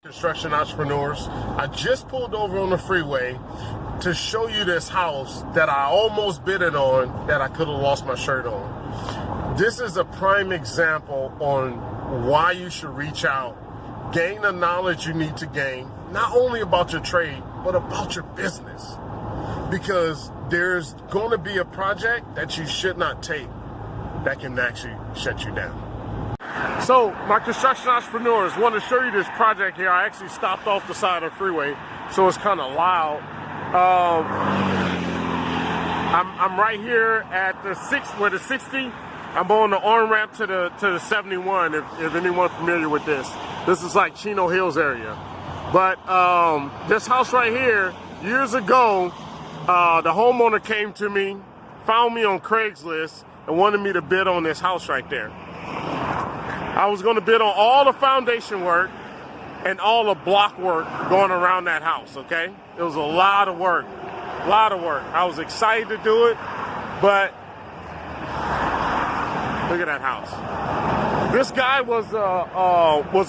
Construction entrepreneurs, I just pulled over on the freeway to show you this house that I almost bid it on that I could have lost my shirt on. This is a prime example on why you should reach out, gain the knowledge you need to gain, not only about your trade, but about your business. Because there's going to be a project that you should not take that can actually shut you down. So, my construction entrepreneurs, want to show you this project here. I actually stopped off the side of the freeway, so it's kind of loud. I'm right here at the 60. I'm on the on-ramp to the 71, if anyone's familiar with this. This is like Chino Hills area. But this house right here, years ago, the homeowner came to me, found me on Craigslist, and wanted me to bid on this house right there. I was going to bid on all the foundation work and all the block work going around that house, okay? It was a lot of work, I was excited to do it, but look at that house. This guy was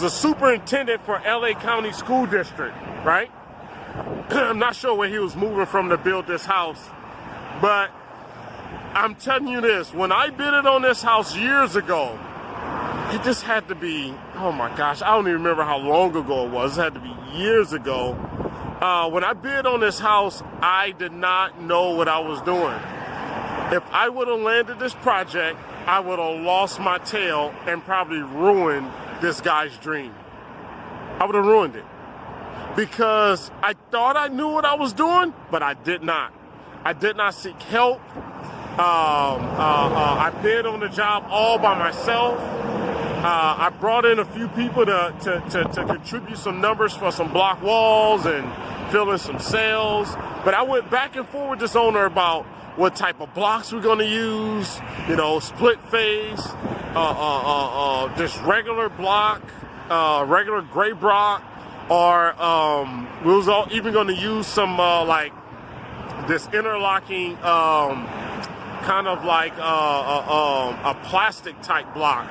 a superintendent for LA County School District, right? I'm not sure where he was moving from to build this house, but I'm telling you this, when I bid it on this house years ago, it just had to be, oh my gosh, I don't even remember how long ago it was. It had to be years ago. When I bid on this house, I did not know what I was doing. If I would have landed this project, I would have lost my tail and probably ruined this guy's dream. I would have ruined it. Because I thought I knew what I was doing, but I did not. I did not seek help. I bid on the job all by myself. I brought in a few people to contribute some numbers for some block walls and fill in some cells. But I went back and forth with this owner about what type of blocks we're going to use, you know, split face, just regular block, regular gray block, or we was even going to use some like this interlocking kind of like a plastic type block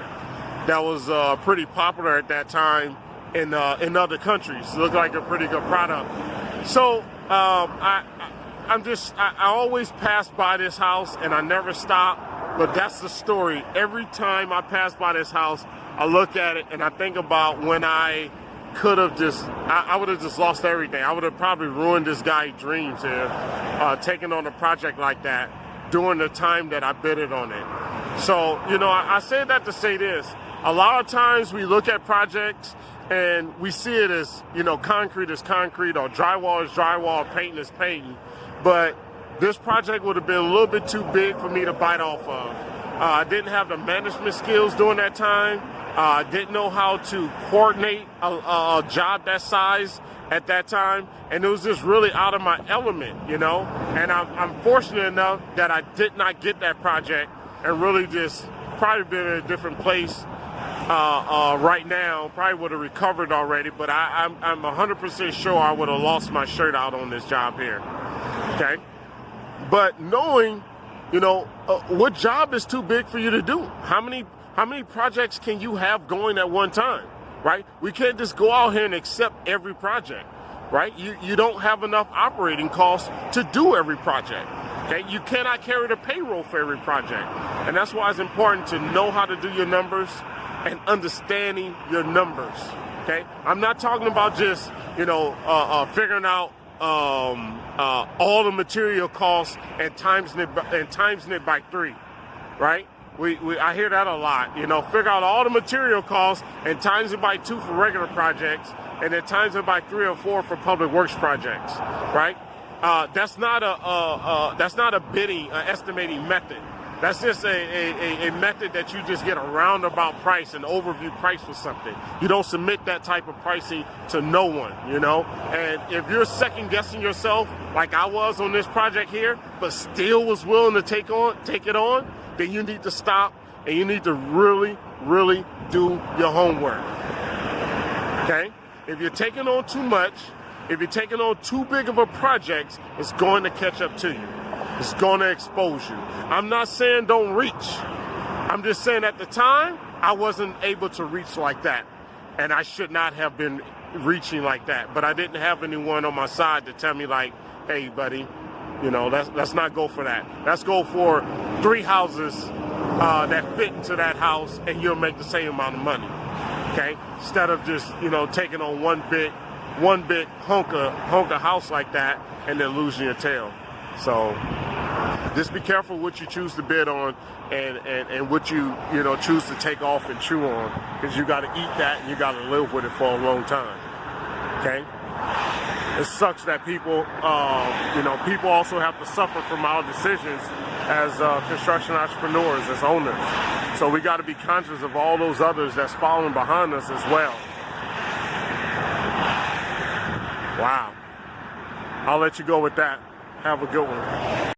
that was pretty popular at that time in other countries. It looked like a pretty good product. So I always pass by this house and I never stop, but that's the story. Every time I pass by this house, I look at it and I think about when I could have I would have just lost everything. I would have probably ruined this guy's dreams here, taking on a project like that during the time that I bid on it. So, you know, I say that to say this. A lot of times we look at projects and we see it as, you know, concrete is concrete or drywall is drywall, paint is painting. But this project would have been a little bit too big for me to bite off of. I didn't have the management skills during that time. I didn't know how to coordinate a job that size at that time. And it was just really out of my element, you know. And I'm fortunate enough that I did not get that project and really just probably been in a different place right now. Probably would have recovered already, but I'm 100% sure I would have lost my shirt out on this job here. Okay? But knowing, you know, what job is too big for you to do? How many projects can you have going at one time, right? We can't just go out here and accept every project, right? You don't have enough operating costs to do every project, okay? You cannot carry the payroll for every project. And that's why it's important to know how to do your numbers and understanding your numbers, okay? I'm not talking about just, you know, figuring out all the material costs and times it by 3, right? I hear that a lot, you know, figure out all the material costs and times it by 2 for regular projects and then times it by 3 or 4 for public works projects, right? That's not a bidding, estimating method. That's just a method that you just get a roundabout price, an overview price for something. You don't submit that type of pricing to no one, you know? And if you're second guessing yourself like I was on this project here, but still was willing to take it on, then you need to stop and you need to really, really do your homework, okay? If you're taking on too much, if you're taking on too big of a project, it's going to catch up to you. It's going to expose you. I'm not saying don't reach. I'm just saying at the time, I wasn't able to reach like that. And I should not have been reaching like that. But I didn't have anyone on my side to tell me like, hey, buddy, you know, let's not go for that. Let's go for 3 houses that fit into that house, and you'll make the same amount of money. Okay, instead of just, you know, taking on one big hunk of house like that and then losing your tail. So just be careful what you choose to bid on, and what you know, choose to take off and chew on, because you got to eat that and you got to live with it for a long time. Okay. It sucks that people, you know, people also have to suffer from our decisions as construction entrepreneurs, as owners. So we got to be conscious of all those others that's following behind us as well. Wow. I'll let you go with that. Have a good one.